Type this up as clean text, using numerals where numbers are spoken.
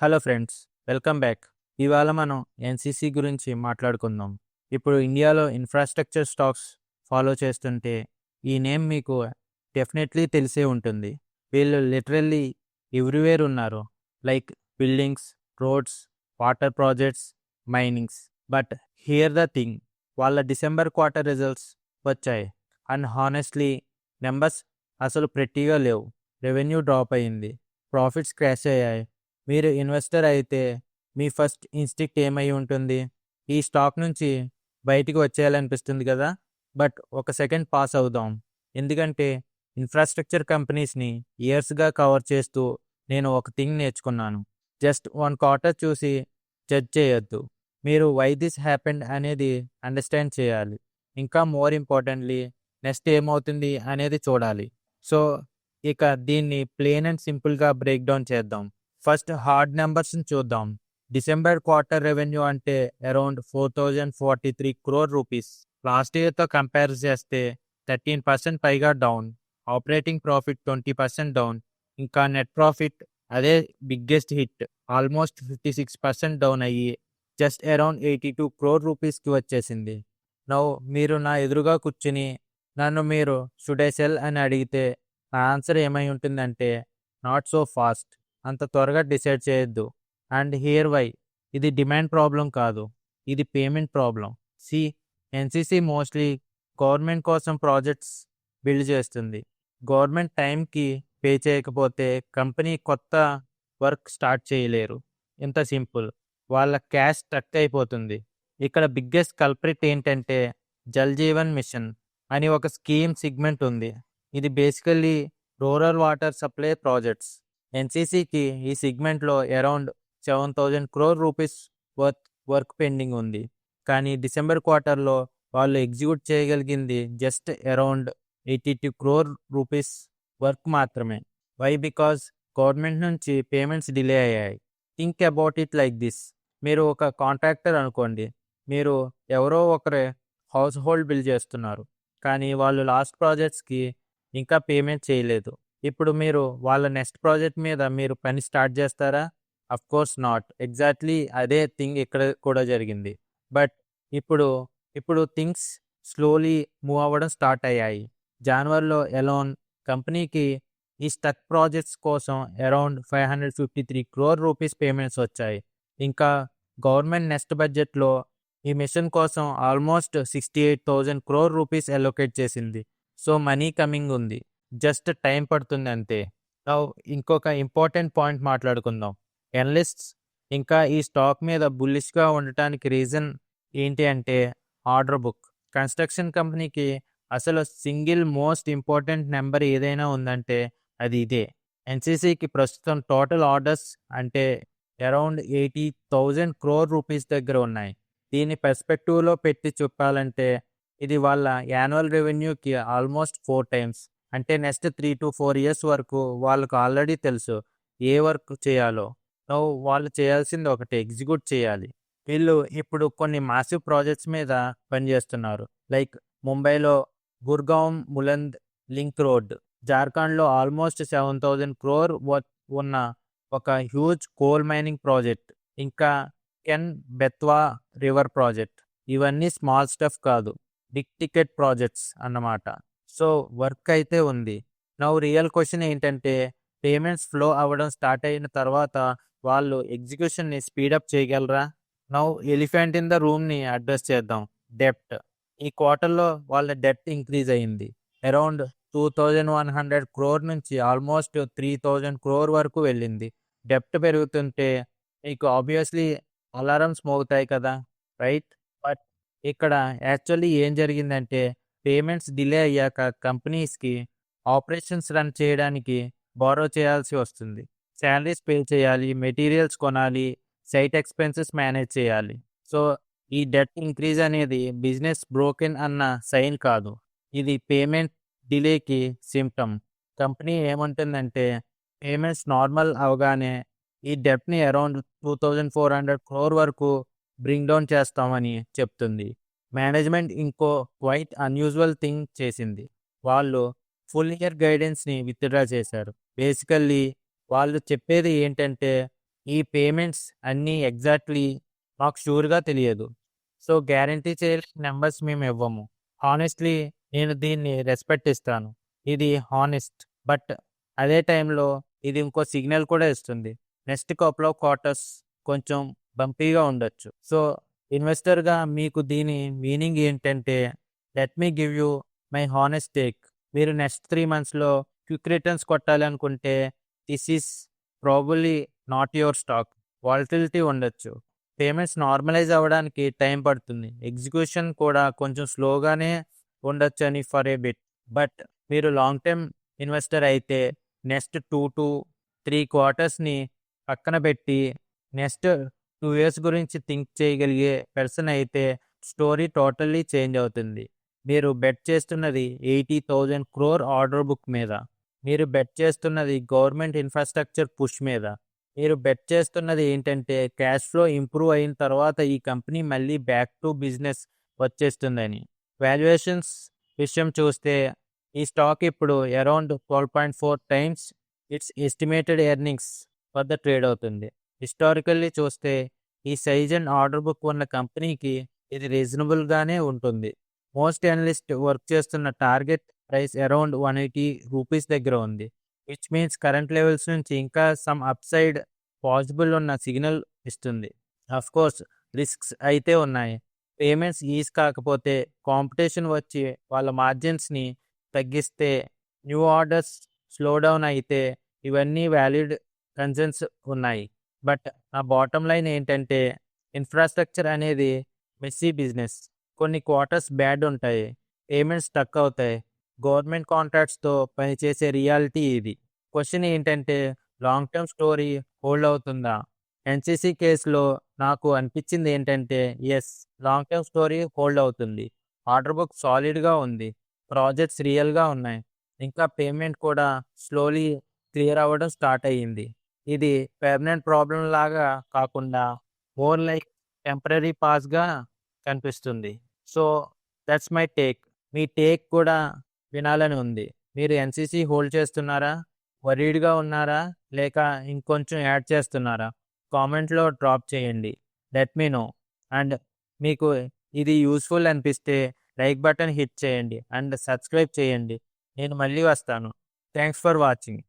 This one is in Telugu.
Hello friends, welcome back. ఇవాళ మనం ఎన్సీసీ గురించి మాట్లాడుకుందాం. ఇప్పుడు ఇండియాలో ఇన్ఫ్రాస్ట్రక్చర్ స్టాక్స్ ఫాలో చేస్తుంటే ఈ నేమ్ మీకు డెఫినెట్లీ తెలిసే ఉంటుంది. వీళ్ళు లిటరల్లీ ఎవ్రీవేర్ ఉన్నారు. Like buildings, roads, water projects, minings. But here the thing, వాళ్ళ డిసెంబర్ క్వార్టర్ రిజల్ట్స్ వచ్చాయి అండ్ హానెస్ట్లీ నెంబర్స్ అసలు ప్రెట్టీగా లేవు. రెవెన్యూ డ్రాప్ అయింది, ప్రాఫిట్స్ క్రాష్ అయ్యాయి. మీరు ఇన్వెస్టర్ అయితే మీ ఫస్ట్ ఇన్స్టింక్ట్ ఏమై ఉంటుంది? ఈ స్టాక్ నుంచి బయటికి వచ్చేయాలనిపిస్తుంది కదా. బట్ ఒక సెకండ్ పాస్ అవుదాం. ఎందుకంటే ఇన్ఫ్రాస్ట్రక్చర్ కంపెనీస్ని ఇయర్స్గా కవర్ చేస్తూ నేను ఒక థింగ్ నేర్చుకున్నాను. జస్ట్ వన్ క్వార్టర్ చూసి జడ్జ్ చేయొద్దు. మీరు వై దిస్ హ్యాపెండ్ అనేది అండర్స్టాండ్ చేయాలి. ఇంకా మోర్ ఇంపార్టెంట్లీ నెక్స్ట్ ఏమవుతుంది అనేది చూడాలి. సో ఇక దీన్ని ప్లేన్ అండ్ సింపుల్గా బ్రేక్ డౌన్ చేద్దాం. ఫస్ట్ హార్డ్ నెంబర్స్ని చూద్దాం. డిసెంబర్ క్వార్టర్ రెవెన్యూ అంటే అరౌండ్ 4043 crore రూపీస్. లాస్ట్ ఇయర్తో కంపేర్ చేస్తే 13% పైగా డౌన్. Operating profit 20% down. ఇంకా నెట్ ప్రాఫిట్ అదే బిగ్గెస్ట్ హిట్, ఆల్మోస్ట్ 56% డౌన్ అయ్యి జస్ట్ అరౌండ్ 82 crore రూపీస్కి వచ్చేసింది. నౌ మీరు నా ఎదురుగా కూర్చుని నన్ను మీరు షుడ్ ఐ సెల్ అని అడిగితే నా ఆన్సర్ ఏమై ఉంటుందంటే నాట్ సో ఫాస్ట్, అంత త్వరగా డిసైడ్ చేయొద్దు. And hear why. ఇది డిమాండ్ ప్రాబ్లం కాదు, ఇది payment problem. See, NCC mostly government కోసం ప్రాజెక్ట్స్ బిల్డ్ చేస్తుంది. గవర్నమెంట్ టైంకి పే చేయకపోతే కంపెనీ కొత్త వర్క్ స్టార్ట్ చేయలేరు. ఇంత సింపుల్. వాళ్ళ క్యాష్ స్టక్ అయిపోతుంది. ఇక్కడ బిగ్గెస్ట్ కల్ప్రిట్ ఏంటంటే జల్ జీవన్ మిషన్ అని ఒక స్కీమ్ సిగ్మెంట్ ఉంది. ఇది basically rural water supply projects. ఎన్సీసీకి ఈ సిగ్మెంట్లో around 7,000 crore rupees work pending ఉంది. కానీ డిసెంబర్ క్వార్టర్లో వాళ్ళు ఎగ్జిక్యూట్ చేయగలిగింది just around 82 crore rupees work మాత్రమే. వై? బికాజ్ గవర్నమెంట్ నుంచి పేమెంట్స్ డిలే అయ్యాయి. Think about it like this. మీరు ఒక కాంట్రాక్టర్ అనుకోండి. మీరు ఎవరో ఒకరే హౌస్ హోల్డ్ బిల్ చేస్తున్నారు, కానీ వాళ్ళు లాస్ట్ ప్రాజెక్ట్స్కి ఇంకా పేమెంట్ చేయలేదు. ఇప్పుడు మీరు వాళ్ళ నెక్స్ట్ ప్రాజెక్ట్ మీద మీరు పని స్టార్ట్ చేస్తారా? Of course not. ఎగ్జాక్ట్లీ అదే థింగ్ ఇక్కడ కూడా జరిగింది. బట్ ఇప్పుడు ఇప్పుడు థింగ్స్ స్లోలీ మూవ్ అవ్వడం స్టార్ట్ అయ్యాయి. జనవరిలో ఎలోన్ కంపెనీకి ఈ స్టక్ ప్రాజెక్ట్స్ కోసం అరౌండ్ 553 crore రూపీస్ పేమెంట్స్ వచ్చాయి. ఇంకా గవర్నమెంట్ నెక్స్ట్ బడ్జెట్లో ఈ మిషన్ కోసం ఆల్మోస్ట్ 68,000 crore రూపీస్ అలొకేట్ చేసింది. సో మనీ కమింగ్ ఉంది, జస్ట్ టైం పడుతుంది అంతే. నౌ ఇంకొక ఇంపార్టెంట్ పాయింట్ మాట్లాడుకుందాం. ఎనలిస్ట్స్ ఇంకా ఈ స్టాక్ మీద బుల్లిష్గా ఉండటానికి రీజన్ ఏంటి అంటే ఆర్డర్ బుక్. కన్స్ట్రక్షన్ కంపెనీకి అసలు సింగిల్ మోస్ట్ ఇంపార్టెంట్ నెంబర్ ఏదైనా ఉందంటే అది ఇదే. ఎన్సీసీకి ప్రస్తుతం టోటల్ ఆర్డర్స్ అంటే అరౌండ్ 80,000 crore రూపీస్ దగ్గర ఉన్నాయి. దీన్ని పర్స్పెక్టివ్లో పెట్టి చెప్పాలంటే ఇది వాళ్ళ యాన్యువల్ రెవెన్యూకి ఆల్మోస్ట్ 4 times. అంటే నెక్స్ట్ 3 to 4 years వరకు వాళ్ళకు ఆల్రెడీ తెలుసు ఏ వర్క్ చేయాలో. వాళ్ళు చేయాల్సింది ఒకటి, ఎగ్జిక్యూట్ చేయాలి. వీళ్ళు ఇప్పుడు కొన్ని మాసివ్ ప్రాజెక్ట్స్ మీద పనిచేస్తున్నారు. లైక్ ముంబైలో గుర్గాం ములంద్ లింక్ రోడ్, జార్ఖండ్లో ఆల్మోస్ట్ 7,000 crore ఉన్న ఒక హ్యూజ్ కోల్ మైనింగ్ ప్రాజెక్ట్, ఇంకా కెన్ బెత్వా రివర్ ప్రాజెక్ట్. ఇవన్నీ స్మాల్ స్టఫ్ కాదు, బిగ్ టికెట్ ప్రాజెక్ట్స్ అన్నమాట. సో వర్క్ అయితే ఉంది. నౌ రియల్ క్వశ్చన్ ఏంటంటే పేమెంట్స్ ఫ్లో అవ్వడం స్టార్ట్ అయిన తర్వాత వాళ్ళు ఎగ్జిక్యూషన్ని స్పీడప్ చేయగలరా? నౌ ఎలిఫెంట్ ఇన్ ద రూమ్ని అడ్రస్ చేద్దాం, డెప్ట్. ఈ క్వార్టర్లో వాళ్ళ డెప్ట్ ఇంక్రీజ్ అయింది. అరౌండ్ 2,100 crore నుంచి ఆల్మోస్ట్ 3,000 crore వరకు వెళ్ళింది. డెప్ట్ పెరుగుతుంటే మీకు ఆబ్వియస్లీ అలారమ్స్ మోగుతాయి కదా, రైట్? బట్ ఇక్కడ యాక్చువల్లీ ఏం జరిగిందంటే పేమెంట్స్ డిలే అయ్యాక కంపెనీస్కి ఆపరేషన్స్ రన్ చేయడానికి బారో చేయాల్సి వస్తుంది. శాలరీస్ పే చేయాలి, మెటీరియల్స్ కొనాలి, సైట్ ఎక్స్పెన్సెస్ మేనేజ్ చేయాలి. సో ఈ డెట్ ఇంక్రీజ్ అనేది బిజినెస్ బ్రోకెన్ అన్న సైన్ కాదు, ఇది పేమెంట్ డిలేకి సిమ్టమ్. కంపెనీ ఏమంటుందంటే పేమెంట్స్ నార్మల్ అవగానే ఈ డెప్ట్ని అరౌండ్ 2,400 crore వరకు బ్రింగ్ డౌన్ చేస్తామని చెప్తుంది. మేనేజ్మెంట్ ఇంకో క్వైట్ అన్యూజువల్ థింగ్ చేసింది. వాళ్ళు ఫుల్ ఇయర్ గైడెన్స్ని విత్డ్రా చేశారు. బేసికల్లీ వాళ్ళు చెప్పేది ఏంటంటే ఈ పేమెంట్స్ అన్నీ ఎగ్జాక్ట్లీ మాకు షూర్గా తెలియదు. సో గ్యారంటీ చేయలేని నెంబర్స్ మేము ఇవ్వము. హానెస్ట్లీ నేను దీన్ని రెస్పెక్ట్ ఇస్తాను. ఇది హానెస్ట్, బట్ అదే టైంలో ఇది ఇంకో సిగ్నల్ కూడా ఇస్తుంది. నెక్స్ట్ కపుల్ ఆఫ్ క్వార్టర్స్ కొంచెం బంపీగా ఉండొచ్చు. సో ఇన్వెస్టర్గా మీకు దీని మీనింగ్ ఏంటంటే, let me give you my honest take. మీరు నెక్స్ట్ 3 మంత్స్లో క్విక్ రిటర్న్స్ కొట్టాలి అనుకుంటే this is probably not your stock. Volatility ఉండొచ్చు. పేమెంట్స్ నార్మలైజ్ అవ్వడానికి టైం పడుతుంది. ఎగ్జిక్యూషన్ కూడా కొంచెం స్లోగానే ఉండొచ్చు అని ఫర్ ఏ బిట్. బట్ మీరు లాంగ్ టర్మ్ ఇన్వెస్టర్ అయితే నెక్స్ట్ 2 to 3 క్వార్టర్స్ని పక్కన పెట్టి నెక్స్ట్ 2 years గురించి థింక్ చేయగలిగే పర్సన్ అయితే స్టోరీ టోటల్లీ చేంజ్ అవుతుంది. మీరు బెట్ చేస్తున్నది 80,000 crore ఆర్డర్ బుక్ మీద. మీరు బెట్ చేస్తున్నది గవర్నమెంట్ ఇన్ఫ్రాస్ట్రక్చర్ పుష్ మీద. మీరు బెట్ చేస్తున్నది ఏంటంటే క్యాష్ ఫ్లో ఇంప్రూవ్ అయిన తర్వాత ఈ కంపెనీ మళ్ళీ బ్యాక్ టు బిజినెస్ వచ్చేస్తుందని. వాల్యుయేషన్స్ విషయం చూస్తే ఈ స్టాక్ ఇప్పుడు around 12.4 times it's estimated earnings వద్ద ట్రేడ్ అవుతుంది. హిస్టారికల్లీ చూస్తే ఈ సైజ్ అండ్ ఆర్డర్ బుక్ ఉన్న కంపెనీకి ఇది రీజనబుల్గానే ఉంటుంది. మోస్ట్ అనలిస్ట్ వర్క్ చేస్తున్న టార్గెట్ ప్రైస్ అరౌండ్ 180 రూపీస్ దగ్గర ఉంది. విచ్ మీన్స్ కరెంట్ లెవెల్స్ నుంచి ఇంకా సమ్ అప్సైడ్ పాసిబుల్ ఉన్న సిగ్నల్ ఇస్తుంది. అఫ్ కోర్స్ రిస్క్స్ అయితే ఉన్నాయి. పేమెంట్స్ ఈజ్ కాకపోతే కాంపిటీషన్ వచ్చి వాళ్ళ మార్జిన్స్ని తగ్గిస్తే, న్యూ ఆర్డర్స్ స్లో డౌన్ అయితే ఇవన్నీ వ్యాలిడ్ కన్సర్న్స్ ఉన్నాయి. బట్ నా బాటమ్ లైన్ ఏంటంటే ఇన్ఫ్రాస్ట్రక్చర్ అనేది మెస్సీ బిజినెస్. కొన్ని క్వార్టర్స్ బ్యాడ్ ఉంటాయి, పేమెంట్స్ స్టక్ అవుతాయి. గవర్నమెంట్ కాంట్రాక్ట్స్తో పనిచేసే రియాలిటీ ఇది. క్వశ్చన్ ఏంటంటే లాంగ్ టర్మ్ స్టోరీ హోల్డ్ అవుతుందా? ఎన్సీసీ కేసులో నాకు అనిపించింది ఏంటంటే yes, long term story hold అవుతుంది. ఆర్డర్ బుక్ సాలిడ్గా ఉంది, ప్రాజెక్ట్స్ రియల్గా ఉన్నాయి, ఇంకా పేమెంట్ కూడా స్లోలీ క్లియర్ అవ్వడం స్టార్ట్ అయ్యింది. ఇది పెర్మనెంట్ ప్రాబ్లం లాగా కాకుండా మోర్ లైక్ టెంపరీ పాస్గా కనిపిస్తుంది. So that's my take. Me take కూడా వినాలని ఉంది. మీరు ఎన్సీసీ హోల్డ్ చేస్తున్నారా? వరీడ్గా ఉన్నారా? లేక ఇంకొంచెం యాడ్ చేస్తున్నారా? కామెంట్లో డ్రాప్ చేయండి. Let me no. అండ్ మీకు ఇది యూస్ఫుల్ అనిపిస్తే లైక్ బటన్ హిట్ చేయండి అండ్ సబ్స్క్రైబ్ చేయండి. నేను మళ్ళీ వస్తాను. Thanks for watching.